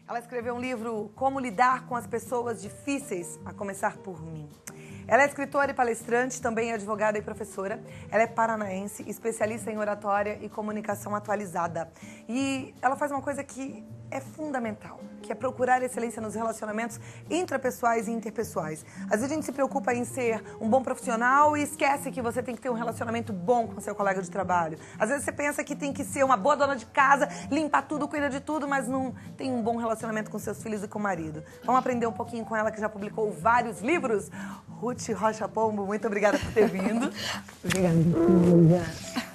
Ela escreveu um livro, Como Lidar com as Pessoas Difíceis, a começar por mim. Ela é escritora e palestrante, também é advogada e professora. Ela é paranaense, especialista em oratória e comunicação atualizada. E ela faz uma coisa que é fundamental, que é procurar excelência nos relacionamentos intrapessoais e interpessoais. Às vezes a gente se preocupa em ser um bom profissional e esquece que você tem que ter um relacionamento bom com seu colega de trabalho. Às vezes você pensa que tem que ser uma boa dona de casa, limpar tudo, cuida de tudo, mas não tem um bom relacionamento com seus filhos e com o marido. Vamos aprender um pouquinho com ela, que já publicou vários livros. Ruth Rocha Pombo, muito obrigada por ter vindo. Obrigada.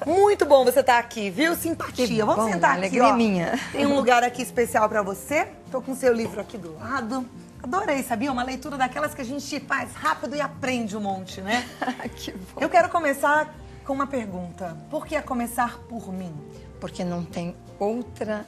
Muito bom você estar aqui, viu? Simpatia. Vamos sentar aqui, ó. Minha. Tem um lugar aqui especial pra você. Tô com o seu livro aqui do lado. Adorei, sabia? Uma leitura daquelas que a gente faz rápido e aprende um monte, né? Que bom. Eu quero começar com uma pergunta. Por que começar por mim? Porque não tem outra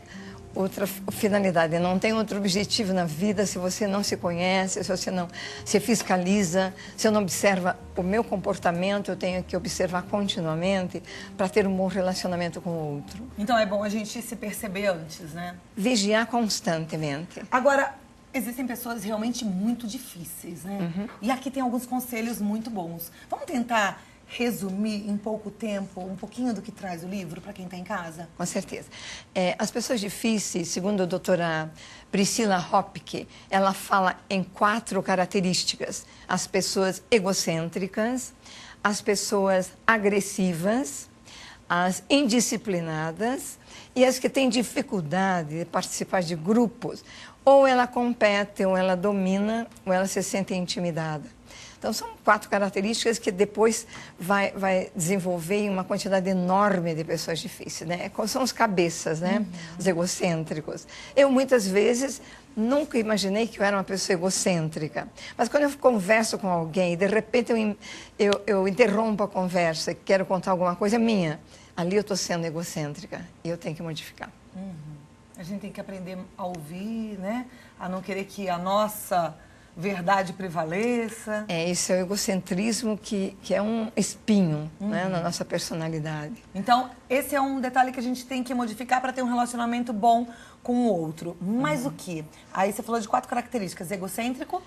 finalidade, não tem outro objetivo na vida se você não se conhece, se você não se fiscaliza, se eu não observa o meu comportamento, eu tenho que observar continuamente para ter um bom relacionamento com o outro. Então é bom a gente se perceber antes, né? Vigiar constantemente. Agora, existem pessoas realmente muito difíceis, né? E aqui tem alguns conselhos muito bons. Vamos tentar resumir em pouco tempo um pouquinho do que traz o livro para quem está em casa? Com certeza. As pessoas difíceis, segundo a doutora Priscila Hopke, ela fala em 4 características. As pessoas egocêntricas, as pessoas agressivas, as indisciplinadas e as que têm dificuldade de participar de grupos. Ou ela compete, ou ela domina, ou ela se sente intimidada. Então, são 4 características que depois vai desenvolver em uma quantidade enorme de pessoas difíceis, né? São os cabeças, né? Os egocêntricos. Eu, muitas vezes, nunca imaginei que eu era uma pessoa egocêntrica. Mas quando eu converso com alguém, de repente eu interrompo a conversa e quero contar alguma coisa minha, ali eu estou sendo egocêntrica e eu tenho que modificar. A gente tem que aprender a ouvir, né? A não querer que a nossa verdade prevaleça. Esse é o egocentrismo que é um espinho, né, na nossa personalidade. Então, esse é um detalhe que a gente tem que modificar para ter um relacionamento bom com o outro. Mas o quê? Aí você falou de 4 características. Egocêntrico,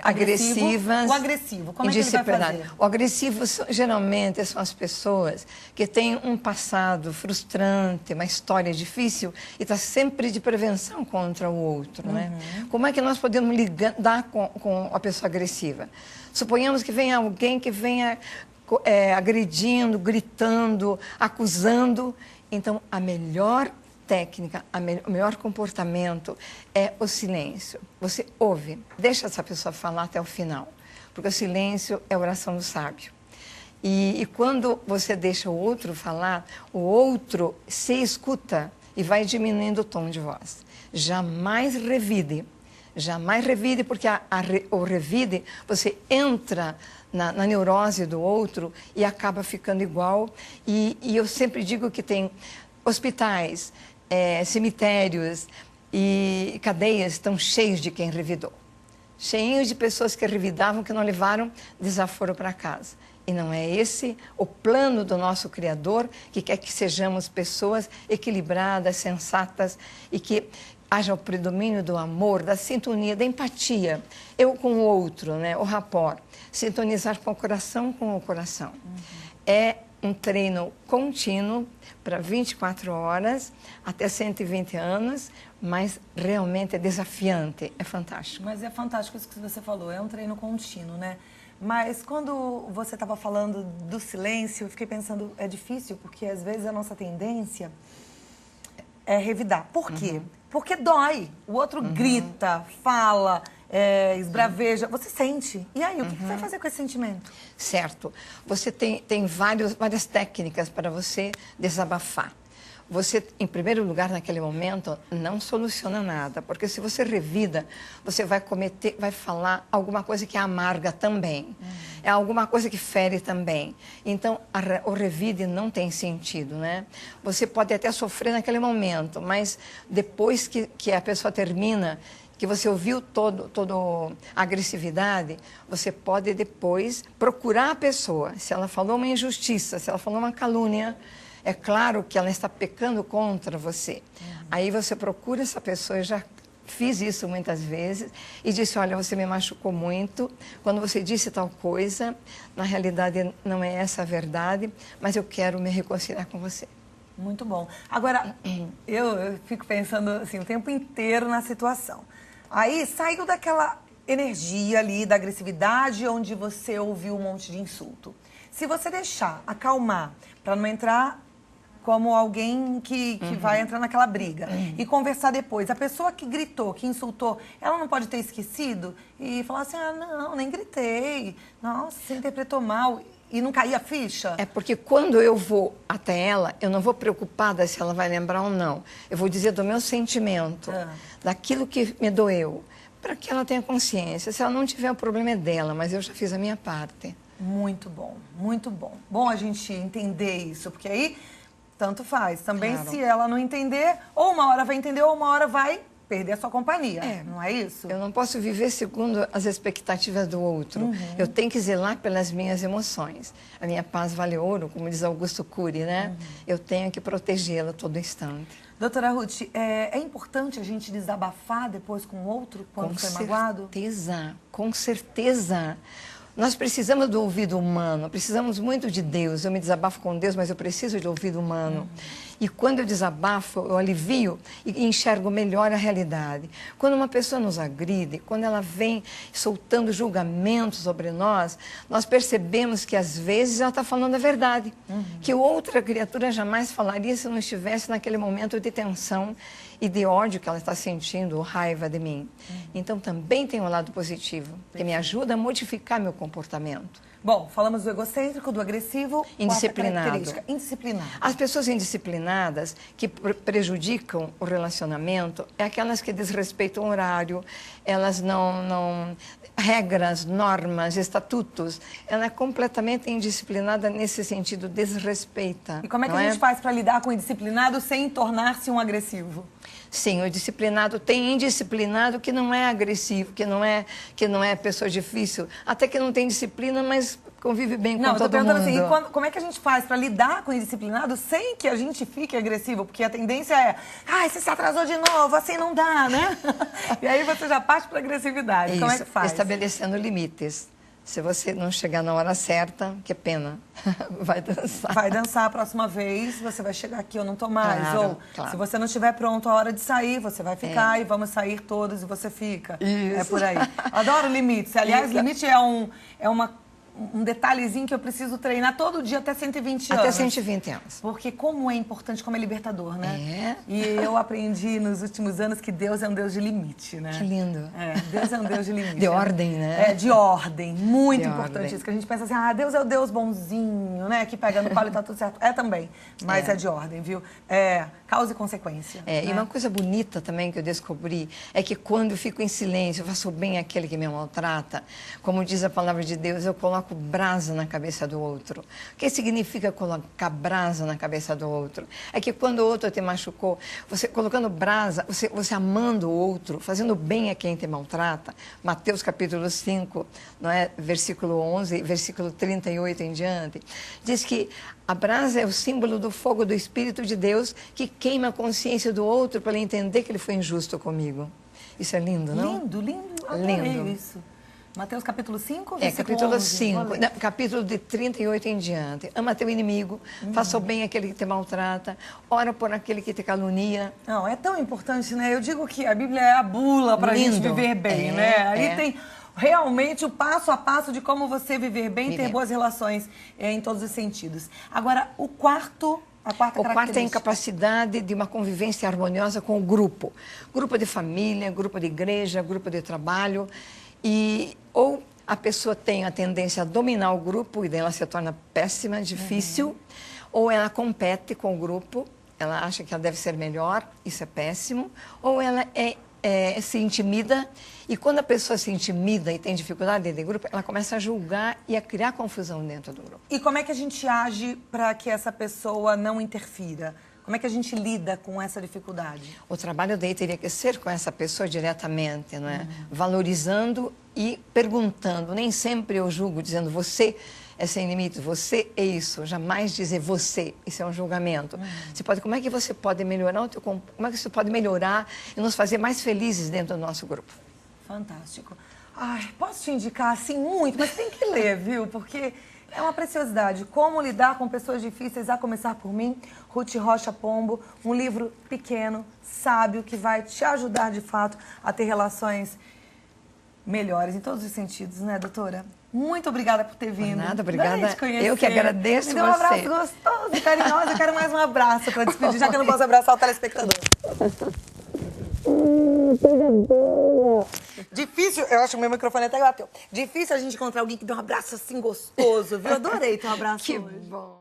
agressivas, o agressivo. Como é que ele vai fazer? O agressivo, geralmente, são as pessoas que têm um passado frustrante, uma história difícil e está sempre de prevenção contra o outro, né? Como é que nós podemos lidar com a pessoa agressiva? Suponhamos que venha alguém que venha agredindo, gritando, acusando. Então, a melhor técnica, o melhor comportamento é o silêncio. Você ouve, deixa essa pessoa falar até o final, porque o silêncio é a oração do sábio. E quando você deixa o outro falar, o outro se escuta e vai diminuindo o tom de voz. Jamais revide, porque o revide, você entra na neurose do outro e acaba ficando igual. E eu sempre digo que tem hospitais, cemitérios e cadeias estão cheios de quem revidou. Cheios de pessoas que revidavam, que não levaram desaforo para casa. E não é esse o plano do nosso Criador, que quer que sejamos pessoas equilibradas, sensatas e que haja o predomínio do amor, da sintonia, da empatia. Eu com o outro, né? O rapport. Sintonizar com o coração. É um treino contínuo para 24 horas, até 120 anos, mas realmente é desafiante, é fantástico. Mas é fantástico isso que você falou, é um treino contínuo, né? Mas quando você estava falando do silêncio, eu fiquei pensando, é difícil, porque às vezes a nossa tendência é revidar. Por quê? Porque dói. O outro grita, fala, esbraveja, você sente. E aí, o que você vai fazer com esse sentimento? Certo. Você tem várias técnicas para você desabafar. Você, em primeiro lugar, naquele momento, não soluciona nada, porque se você revida, você vai falar alguma coisa que amarga também. É alguma coisa que fere também. Então, o revide não tem sentido, né? Você pode até sofrer naquele momento, mas depois que a pessoa termina, que você ouviu toda a agressividade, você pode depois procurar a pessoa. Se ela falou uma injustiça, se ela falou uma calúnia, é claro que ela está pecando contra você. Aí você procura essa pessoa e já fiz isso muitas vezes e disse, olha, você me machucou muito, quando você disse tal coisa, na realidade não é essa a verdade, mas eu quero me reconciliar com você. Muito bom. Agora, eu fico pensando assim, o tempo inteiro na situação. Aí saiu daquela energia ali, da agressividade, onde você ouviu um monte de insulto. Se você deixar acalmar, para não entrar como alguém que vai entrar naquela briga e conversar depois, a pessoa que gritou, que insultou, ela não pode ter esquecido e falar assim, ah, não, nem gritei, nossa, você interpretou mal. E não caía a ficha? É porque quando eu vou até ela, eu não vou preocupada se ela vai lembrar ou não. Eu vou dizer do meu sentimento, daquilo que me doeu, para que ela tenha consciência. Se ela não tiver, o problema é dela, mas eu já fiz a minha parte. Muito bom, muito bom. Bom a gente entender isso, porque aí tanto faz. Também Claro. se ela não entender, ou uma hora vai entender, ou uma hora vai perder a sua companhia, não é isso? Eu não posso viver segundo as expectativas do outro. Eu tenho que zelar pelas minhas emoções. A minha paz vale ouro, como diz Augusto Cury, né? Eu tenho que protegê-la a todo instante. Doutora Ruth, é importante a gente desabafar depois com o outro quando foi magoado? Com certeza. Nós precisamos do ouvido humano, precisamos muito de Deus. Eu me desabafo com Deus, mas eu preciso de ouvido humano. E quando eu desabafo, eu alivio e enxergo melhor a realidade. Quando uma pessoa nos agride, quando ela vem soltando julgamentos sobre nós, nós percebemos que às vezes ela está falando a verdade. Que outra criatura jamais falaria se não estivesse naquele momento de tensão e de ódio que ela está sentindo, ou raiva de mim. Então também tem um lado positivo, que me ajuda a modificar meu comportamento. Bom, falamos do egocêntrico, do agressivo, Indisciplinado. Indisciplinado. As pessoas indisciplinadas que prejudicam o relacionamento é aquelas que desrespeitam o horário, elas não regras, normas, estatutos. Ela é completamente indisciplinada nesse sentido, desrespeita. E como é que a gente faz para lidar com o indisciplinado sem tornar-se um agressivo? Sim, o disciplinado tem indisciplinado que não é agressivo, que não é pessoa difícil, até que não tem disciplina, mas convive bem com todo mundo. Não, eu tô perguntando assim, como é que a gente faz para lidar com o indisciplinado sem que a gente fique agressivo? Porque a tendência é, você se atrasou de novo, assim não dá, né? E aí você já parte para agressividade. Como é que faz? Estabelecendo limites. Se você não chegar na hora certa, que pena, vai dançar. Vai dançar a próxima vez, você vai chegar aqui, eu não tô mais. Claro, Ou, se você não estiver pronto a hora de sair, você vai ficar e vamos sair todos e você fica. Isso. É por aí. Adoro limites. Aliás, limite é um detalhezinho que eu preciso treinar todo dia até 120 anos. Até 120 anos. Porque como é importante, como é libertador, né? É. E eu aprendi nos últimos anos que Deus é um Deus de limite, né? Que lindo. Deus é um Deus de limite. De ordem, né? De ordem. Muito de importante ordem. isso. Que a gente pensa assim, Deus é o Deus bonzinho, né? Que pega no colo e tá tudo certo. É também. Mas é de ordem, viu? Causa e consequência. Né? E uma coisa bonita também que eu descobri é que quando eu fico em silêncio, eu faço bem àquele que me maltrata, como diz a palavra de Deus, eu coloco brasa na cabeça do outro. O que significa colocar brasa na cabeça do outro? É que quando o outro te machucou, você colocando brasa, você amando o outro, fazendo bem a quem te maltrata, Mateus capítulo 5, não é? Versículo 11, versículo 38 em diante, diz que a brasa é o símbolo do fogo do Espírito de Deus que queima a consciência do outro para ele entender que ele foi injusto comigo. Isso é lindo, não? Lindo, lindo. Adorei isso. Mateus capítulo 5, capítulo 5, capítulo de 38 em diante. Ama teu inimigo, faça o bem àquele que te maltrata, ora por aquele que te calunia. Não, é tão importante, né? Eu digo que a Bíblia é a bula para a gente viver bem, né? Aí tem realmente o passo a passo de como você viver bem e ter boas relações em todos os sentidos. Agora, a quarta é a incapacidade de uma convivência harmoniosa com o grupo. Grupo de família, grupo de igreja, grupo de trabalho. Ou a pessoa tem a tendência a dominar o grupo e daí ela se torna péssima, difícil, ou ela compete com o grupo, ela acha que ela deve ser melhor, isso é péssimo, ou ela se intimida, e quando a pessoa se intimida e tem dificuldade dentro do grupo, ela começa a julgar e a criar confusão dentro do grupo. E como é que a gente age para que essa pessoa não interfira? Como é que a gente lida com essa dificuldade? O trabalho daí teria que ser com essa pessoa diretamente, não é? Valorizando e perguntando. Nem sempre eu julgo dizendo você é sem limites, você é isso. Jamais dizer você, isso é um julgamento. Você pode, como é que você pode melhorar como é que você pode melhorar e nos fazer mais felizes dentro do nosso grupo? Fantástico. Ai, posso te indicar assim muito, mas tem que ler, viu? Porque é uma preciosidade. Como lidar com pessoas difíceis, a começar por mim, Ruth Rocha Pombo, um livro pequeno, sábio, que vai te ajudar de fato a ter relações melhores em todos os sentidos, né, doutora? Muito obrigada por ter vindo. Nada, obrigada. Te conhecer. Eu que agradeço Me deu um abraço gostoso e carinhoso. Eu quero mais um abraço para despedir, já que eu não posso abraçar o telespectador. Coisa boa. Difícil, eu acho que o meu microfone até bateu. Difícil a gente encontrar alguém que dê um abraço assim gostoso, viu? Adorei ter um abraço Que hoje. bom.